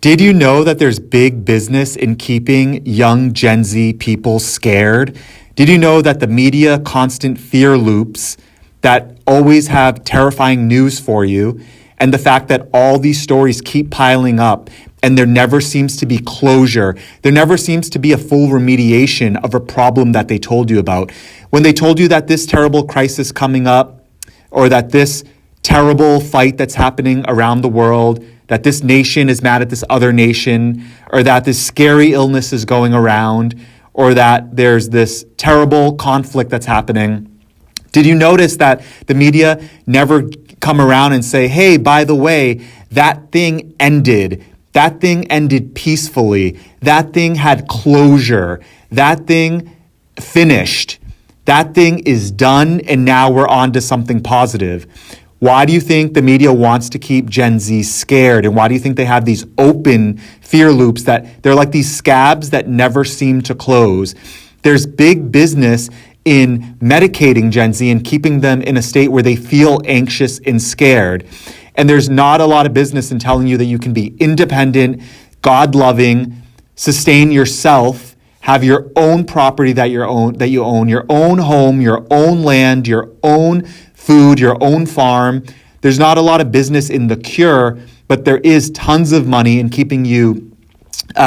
Did you know that there's big business in keeping young Gen Z people scared? Did you know that the media constant fear loops that always have terrifying news for you, and the fact that all these stories keep piling up and there never seems to be closure, there never seems to be a full remediation of a problem that they told you about? When they told you that this terrible crisis coming up, or that this terrible fight that's happening around the world, that this nation is mad at this other nation, or that this scary illness is going around, or that there's this terrible conflict that's happening, did you notice that the media never come around and say, hey, by the way, that thing ended. That thing ended peacefully. That thing had closure. That thing finished. That thing is done, and now we're on to something positive. Why do you think the media wants to keep Gen Z scared? And why do you think they have these open fear loops that they're like these scabs that never seem to close? There's big business in medicating Gen Z and keeping them in a state where they feel anxious and scared. And there's not a lot of business in telling you that you can be independent, God-loving, sustain yourself, have your own property that you own, your own home, your own land, your own food, your own farm. There's not a lot of business in the cure, but there is tons of money in keeping you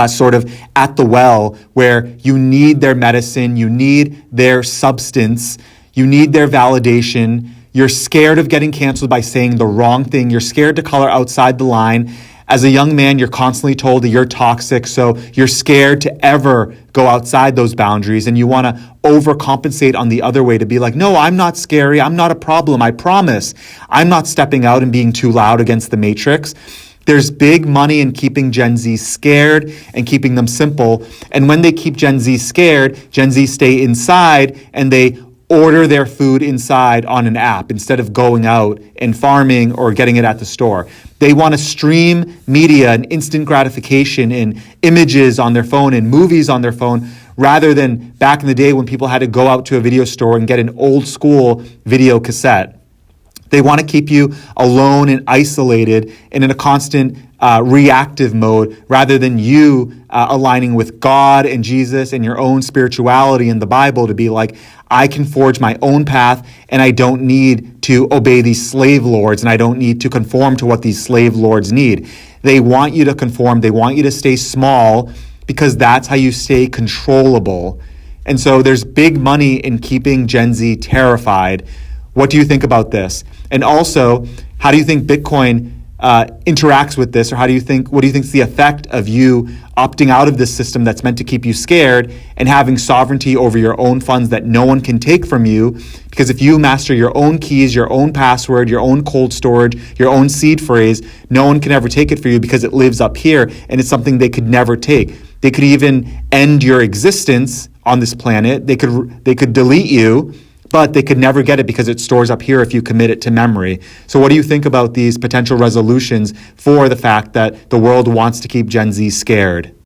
sort of at the well, where you need their medicine, you need their substance, you need their validation. You're scared of getting canceled by saying the wrong thing. You're scared to color outside the line. As a young man, you're constantly told that you're toxic, so you're scared to ever go outside those boundaries, and you want to overcompensate on the other way to be like, no, I'm not scary, I'm not a problem, I promise. I'm not stepping out and being too loud against the matrix. There's big money in keeping Gen Z scared and keeping them simple, and when they keep Gen Z scared, Gen Z stay inside and they order their food inside on an app instead of going out and farming or getting it at the store. They want to stream media and instant gratification in images on their phone and movies on their phone, rather than back in the day when people had to go out to a video store and get an old school video cassette. They want to keep you alone and isolated and in a constant reactive mode, rather than you aligning with God and Jesus and your own spirituality in the Bible to be like, I can forge my own path and I don't need to obey these slave lords and I don't need to conform to what these slave lords need. They want you to conform. They want you to stay small because that's how you stay controllable. And so there's big money in keeping Gen Z terrified. What do you think about this? And also, how do you think Bitcoin interacts with this, or what do you think is the effect of you opting out of this system that's meant to keep you scared and having sovereignty over your own funds that no one can take from you? Because if you master your own keys, your own password, your own cold storage, your own seed phrase, no one can ever take it for you because it lives up here and it's something they could never take. They could even end your existence on this planet. They could delete you, but they could never get it because it stores up here if you commit it to memory. So what do you think about these potential resolutions for the fact that the world wants to keep Gen Z scared?